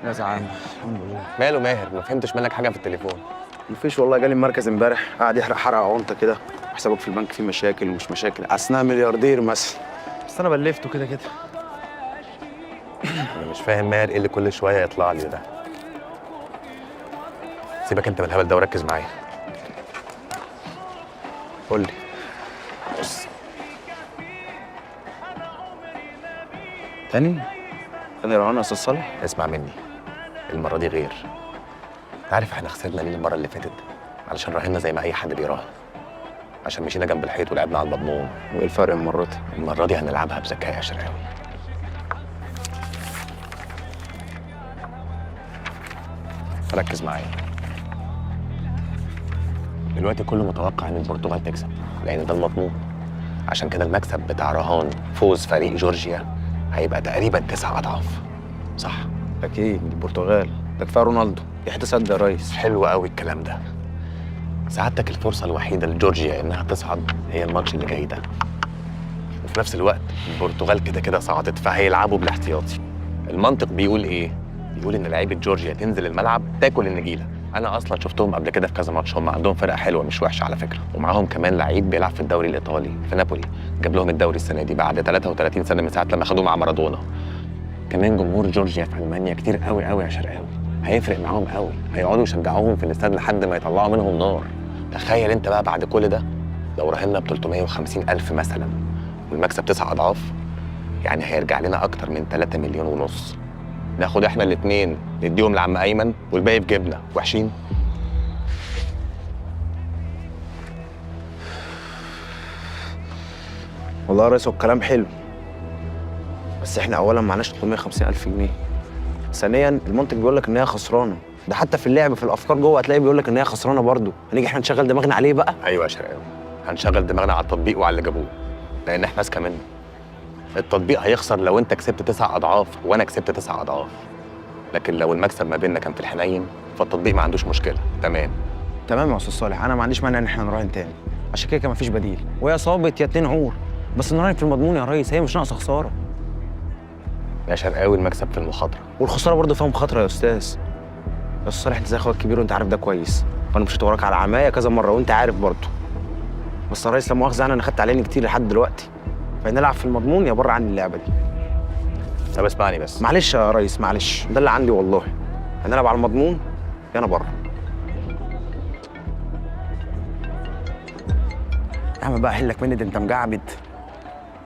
يا زعامة الحمد لله. ماله ماهر؟ ما فهمتش منك حاجه في التليفون. مفيش والله، جالي المركز امبارح قاعد يحرق حرقه عنطه كده، وحسابك في البنك فيه مشاكل ومش مشاكل، اصنها ملياردير مثلا، بس انا بلفته كده كده. انا مش فاهم ماهر ايه اللي كل شويه يطلع لي ده. سيبك انت من الهبل ده وركز معايا. قول لي. بص، تاني رهان يا استاذ صالح؟ اسمع مني، المره دي غير. انت عارف احنا خسرنا ليه المره اللي فاتت؟ علشان راهنا زي ما اي حد بيراهن، عشان مشينا جنب الحيط ولعبنا على المضمون. وايه الفرق المره دي؟ المره دي هنلعبها بذكاء يا شرقاوي. ركز معايا. دلوقتي كله متوقع ان البرتغال تكسب لان ده المضمون، عشان كده المكسب بتاع رهان فوز فريق جورجيا هيبقى تقريبا 9 اضعاف. صح؟ اكيد البرتغال ده كفايه رونالدو، دي حته سد يا ريس. حلو قوي الكلام ده. سعادتك الفرصه الوحيده لجورجيا انها تصعد هي الماتش اللي جاي ده، وفي نفس الوقت البرتغال كده كده صعدت فهيلعبوا بالاحتياطي. المنطق بيقول ايه؟ بيقول ان لعيبه جورجيا تنزل الملعب تاكل النجيله. انا اصلا شفتهم قبل كده في كذا ماتش، هم عندهم فرقه حلوه مش وحشه على فكره، ومعاهم كمان لعيب بيلعب في الدوري الايطالي في نابولي، جاب لهم الدوري السنه دي بعد 33 سنه من ساعه لما خدوه مع مارادونا. كمان جمهور جورجيا في المانيا كتير قوي قوي يا شرقاوي، هيفرق معاهم قوي، هيقعدوا يشجعوهم في الاستاد لحد ما يطلعوا منهم نار. تخيل انت بقى بعد كل ده لو راهنا ب 350,000 مثلا والمكسب 9 اضعاف، يعني هيرجع لنا اكتر من 3 مليون ونص. ناخد احنا الاثنين نديهم لعم ايمن والباقي في جيبنا. وحشين؟ والله يا ريس هو الكلام حلو، بس احنا اولا معناش 350,000 جنيه، ثانيا المنطق بيقول لك ان هي خسرانه، ده حتى في اللعب في الافكار جوه هتلاقي بيقول لك ان هي خسرانه برضه، هنيجي احنا نشغل دماغنا عليه بقى؟ ايوه يا شرقاوي، هنشغل دماغنا على التطبيق وعلى اللي جابوه، لان احنا اذكى منه. التطبيق هيخسر لو انت كسبت 9 اضعاف وانا كسبت 9 اضعاف، لكن لو المكسب ما بيننا كان في الحنين فالتطبيق ما عندوش مشكله. تمام يا استاذ صالح، انا ما عنديش مانع ان احنا نراهن تاني، عشان كده مفيش بديل، وهي صابت يا 2 عور، بس نراهن في المضمون يا ريس، هي مش ناقصه خساره. يا شرقاوي، المكسب في المخاطره، والخساره برضه فيها مخاطره يا استاذ. يا استاذ صالح انت زي اخوك الكبير وانت عارف ده كويس، وانا مشيت وراك على عمايه كذا مره وانت عارف برضه، بس يا ريس لا مؤاخذه انا خدت عليني كتير لحد دلوقتي، فنلعب في المضمون يا بره عن اللعبه دي. طب اسمعني بس. معلش يا ريس معلش، ده اللي عندي والله، هنلعب على المضمون يا انا بره. يا عم بقى حلك مني، ده انت مجعبد.